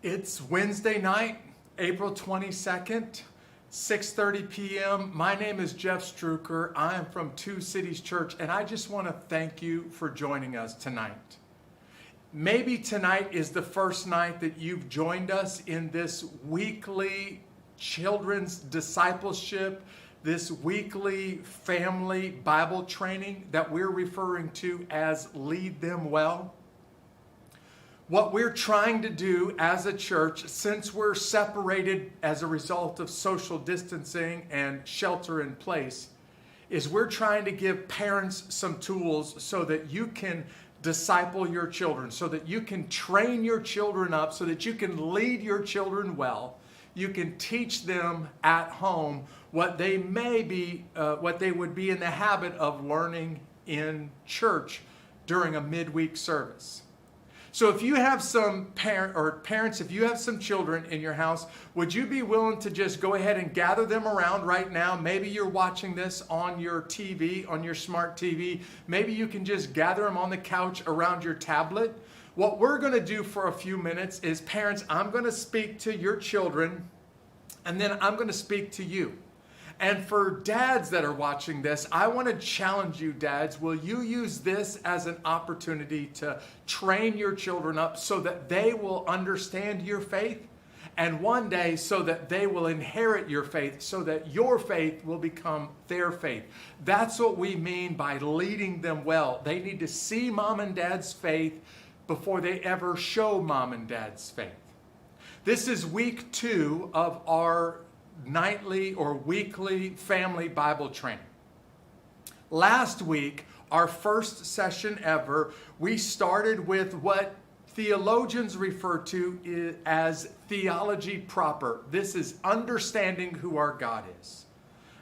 It's Wednesday night, April 22nd, 6:30 p.m. My name is Jeff Struker. I am from Two Cities Church, and I just want to thank you for joining us tonight. Maybe tonight is the first night that you've joined us in this weekly children's discipleship, this weekly family Bible training that we're referring to as Lead Them Well. What we're trying to do as a church, since we're separated as a result of social distancing and shelter in place, is we're trying to give parents some tools so that you can disciple your children, so that you can train your children up, so that you can lead your children well. You can teach them at home what they would be in the habit of learning in church during a midweek service. So if you have some parents, if you have some children in your house, would you be willing to just go ahead and gather them around right now? Maybe you're watching this on your TV, on your smart TV. Maybe you can just gather them on the couch around your tablet. What we're going to do for a few minutes is, parents, I'm going to speak to your children, and then I'm going to speak to you. And for dads that are watching this, I want to challenge you, dads. Will you use this as an opportunity to train your children up so that they will understand your faith? And one day, so that they will inherit your faith, so that your faith will become their faith. That's what we mean by leading them well. They need to see mom and dad's faith before they ever show mom and dad's faith. This is week 2 of our nightly or weekly family Bible training. Last week, our first session ever, we started with what theologians refer to as theology proper. This is understanding who our God is.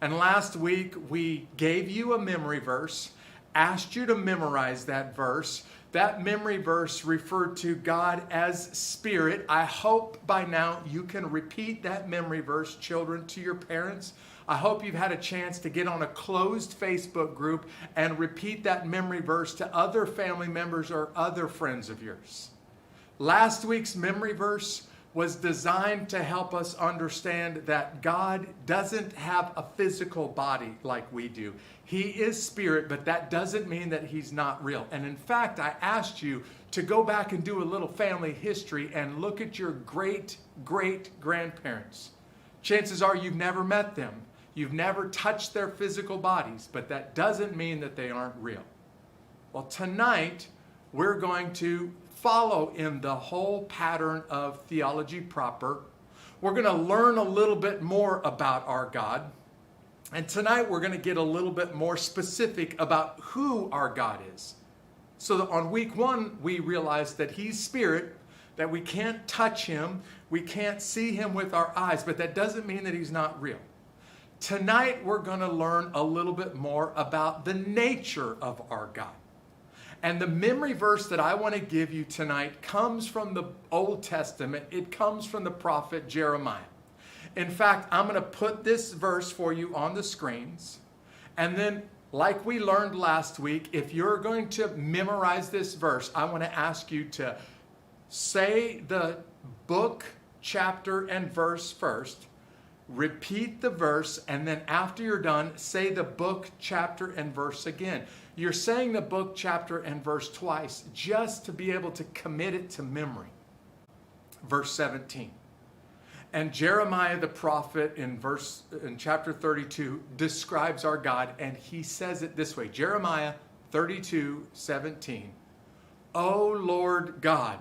And last week, we gave you a memory verse, asked you to memorize that verse. That memory verse referred to God as Spirit. I hope by now you can repeat that memory verse, children, to your parents. I hope you've had a chance to get on a closed Facebook group and repeat that memory verse to other family members or other friends of yours. Last week's memory verse was designed to help us understand that God doesn't have a physical body like we do. He is spirit, but that doesn't mean that he's not real. And in fact, I asked you to go back and do a little family history and look at your great-great-grandparents. Chances are you've never met them. You've never touched their physical bodies, but that doesn't mean that they aren't real. Well, tonight, we're going to follow in the whole pattern of theology proper. We're going to learn a little bit more about our God. And tonight we're going to get a little bit more specific about who our God is. So that on week 1, we realized that he's spirit, that we can't touch him, we can't see him with our eyes, but that doesn't mean that he's not real. Tonight we're going to learn a little bit more about the nature of our God. And the memory verse that I want to give you tonight comes from the Old Testament. It comes from the prophet Jeremiah. In fact, I'm going to put this verse for you on the screens. And then, like we learned last week, if you're going to memorize this verse, I want to ask you to say the book, chapter, and verse first. Repeat the verse, and then after you're done, say the book, chapter, and verse again. You're saying the book, chapter, and verse twice just to be able to commit it to memory. Verse 17. And Jeremiah the prophet in chapter 32 describes our God, and he says it this way. Jeremiah 32:17. O Lord God,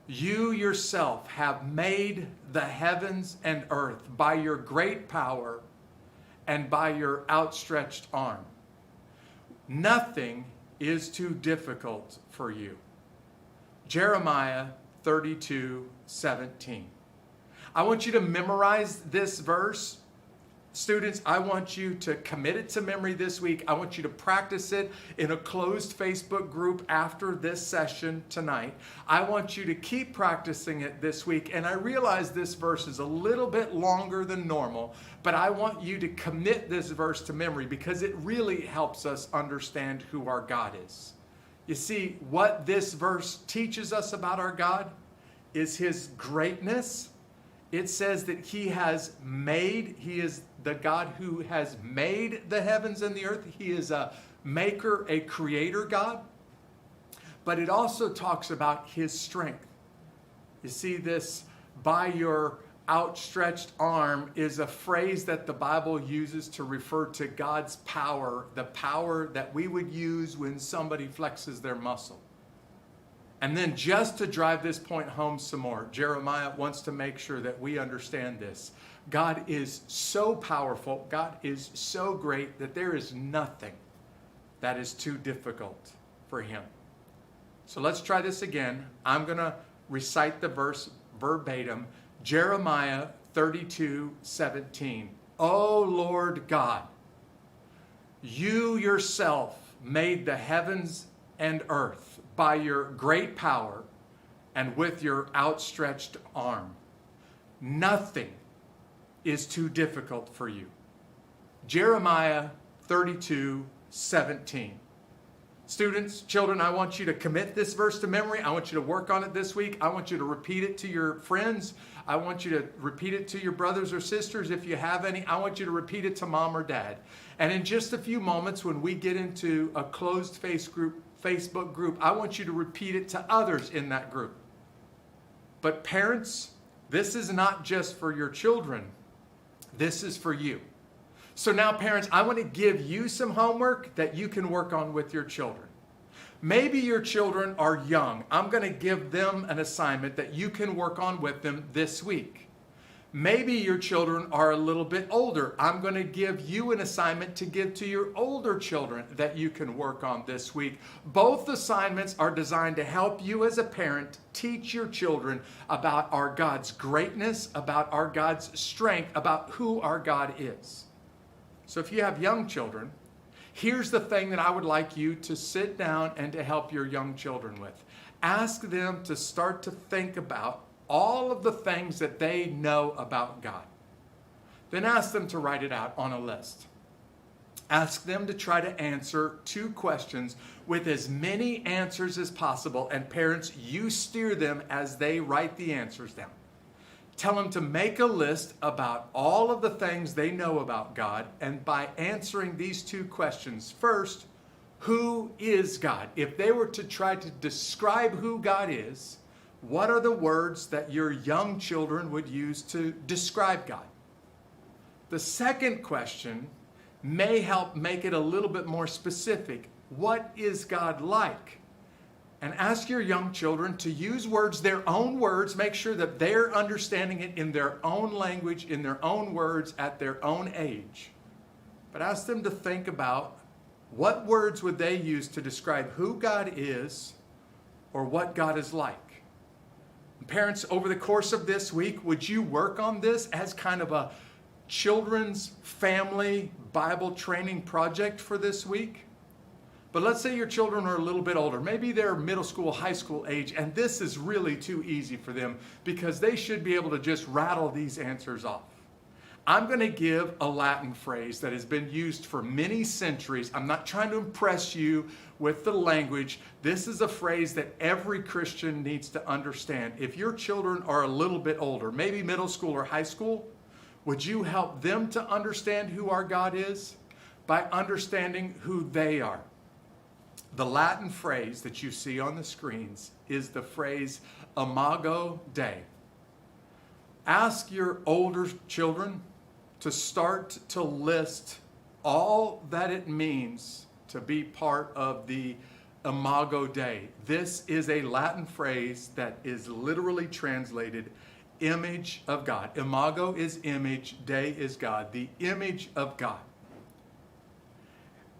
you yourself have made the heavens and earth by your great power and by your outstretched arm. Nothing is too difficult for you. Jeremiah 32:17. I want you to memorize this verse. Students, I want you to commit it to memory this week. I want you to practice it in a closed Facebook group after this session tonight. I want you to keep practicing it this week. And I realize this verse is a little bit longer than normal, but I want you to commit this verse to memory because it really helps us understand who our God is. You see, what this verse teaches us about our God is his greatness. It says that he is the God who has made the heavens and the earth. He is a maker, a creator God. But it also talks about his strength. You see, this by your outstretched arm is a phrase that the Bible uses to refer to God's power, the power that we would use when somebody flexes their muscle. And then just to drive this point home some more, Jeremiah wants to make sure that we understand this. God is so powerful, God is so great that there is nothing that is too difficult for him. So let's try this again. I'm going to recite the verse verbatim. Jeremiah 32:17. O Lord God, you yourself made the heavens and earth by your great power and with your outstretched arm. Nothing is too difficult for you. Jeremiah 32:17. Students, children, I want you to commit this verse to memory. I want you to work on it this week. I want you to repeat it to your friends. I want you to repeat it to your brothers or sisters if you have any. I want you to repeat it to mom or dad. And in just a few moments, when we get into a closed Facebook group, I want you to repeat it to others in that group. But parents, this is not just for your children. This is for you. So now, parents, I want to give you some homework that you can work on with your children. Maybe your children are young. I'm going to give them an assignment that you can work on with them this week. Maybe your children are a little bit older. I'm going to give you an assignment to give to your older children that you can work on this week. Both assignments are designed to help you as a parent teach your children about our God's greatness, about our God's strength, about who our God is. So if you have young children, here's the thing that I would like you to sit down and to help your young children with. Ask them to start to think about all of the things that they know about God. Then ask them to write it out on a list. Ask them to try to answer 2 questions with as many answers as possible. And parents, you steer them as they write the answers down. Tell them to make a list about all of the things they know about God, and by answering these 2 questions. First, who is God? If they were to try to describe who God is, what are the words that your young children would use to describe God? The second question may help make it a little bit more specific. What is God like? And ask your young children to use words, their own words. Make sure that they're understanding it in their own language, in their own words, at their own age. But ask them to think about what words would they use to describe who God is or what God is like. And parents, over the course of this week, would you work on this as kind of a children's family Bible training project for this week? But let's say your children are a little bit older. Maybe they're middle school, high school age, and this is really too easy for them because they should be able to just rattle these answers off. I'm going to give a Latin phrase that has been used for many centuries. I'm not trying to impress you with the language. This is a phrase that every Christian needs to understand. If your children are a little bit older, maybe middle school or high school, would you help them to understand who our God is by understanding who they are? The Latin phrase that you see on the screens is the phrase Imago Dei. Ask your older children to start to list all that it means to be part of the Imago Dei. This is a Latin phrase that is literally translated image of God. Imago is image, Dei is God, the image of God.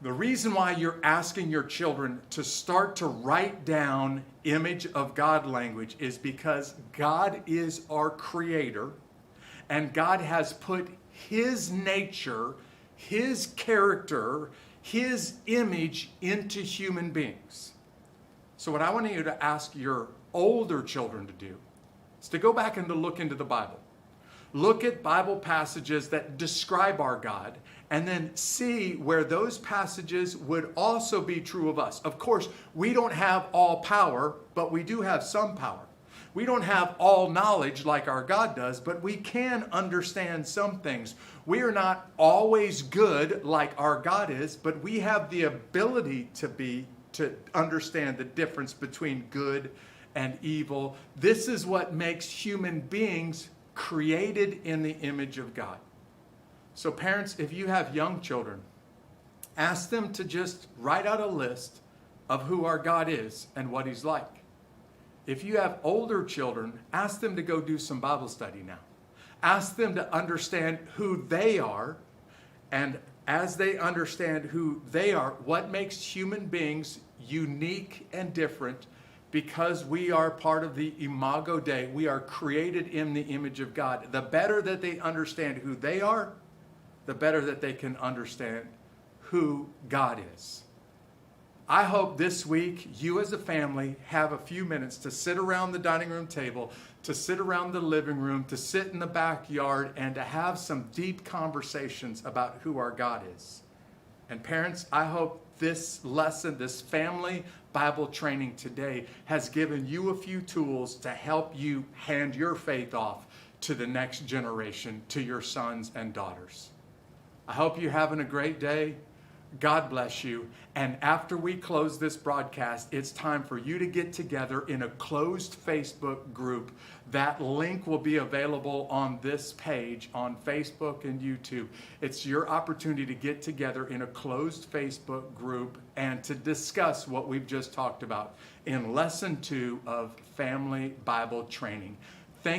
The reason why you're asking your children to start to write down image of God language is because God is our creator, and God has put his nature, his character, his image into human beings. So what I want you to ask your older children to do is to go back and to look into the Bible. Look at Bible passages that describe our God, and then see where those passages would also be true of us. Of course, we don't have all power, but we do have some power. We don't have all knowledge like our God does, but we can understand some things. We are not always good like our God is, but we have the ability to understand the difference between good and evil. This is what makes human beings created in the image of God. So parents, if you have young children, ask them to just write out a list of who our God is and what he's like. If you have older children, ask them to go do some Bible study now. Ask them to understand who they are, and as they understand who they are, what makes human beings unique and different, because we are part of the Imago Dei, we are created in the image of God. The better that they understand who they are, the better that they can understand who God is. I hope this week you as a family have a few minutes to sit around the dining room table, to sit around the living room, to sit in the backyard, and to have some deep conversations about who our God is. And parents, I hope this lesson, this family Bible training today has given you a few tools to help you hand your faith off to the next generation, to your sons and daughters. I hope you're having a great day. God bless you. And after we close this broadcast, it's time for you to get together in a closed Facebook group. That link will be available on this page on Facebook and YouTube. It's your opportunity to get together in a closed Facebook group and to discuss what we've just talked about in lesson 2 of Family Bible Training.